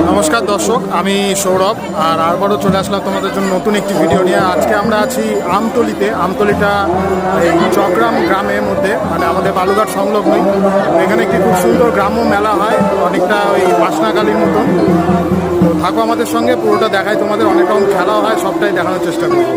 নমস্কার দর্শক, আমি সৌরভ আর আবারও চলে আসলাম তোমাদের জন্য নতুন একটি ভিডিও নিয়ে। আজকে আমরা আছি আমতলিতে। আমতলিটা এই চকগ্রাম গ্রামের মধ্যে, মানে আমাদের বালুঘাট সংলগ্নই। এখানে একটি খুব সুন্দর গ্রাম্য মেলা হয়, অনেকটা ওই বাসনাকালীর মতন। তো থাকো আমাদের সঙ্গে, পুরোটা দেখায় তোমাদের। অনেক রকম খেলা হয়, সবটাই দেখানোর চেষ্টা করবো।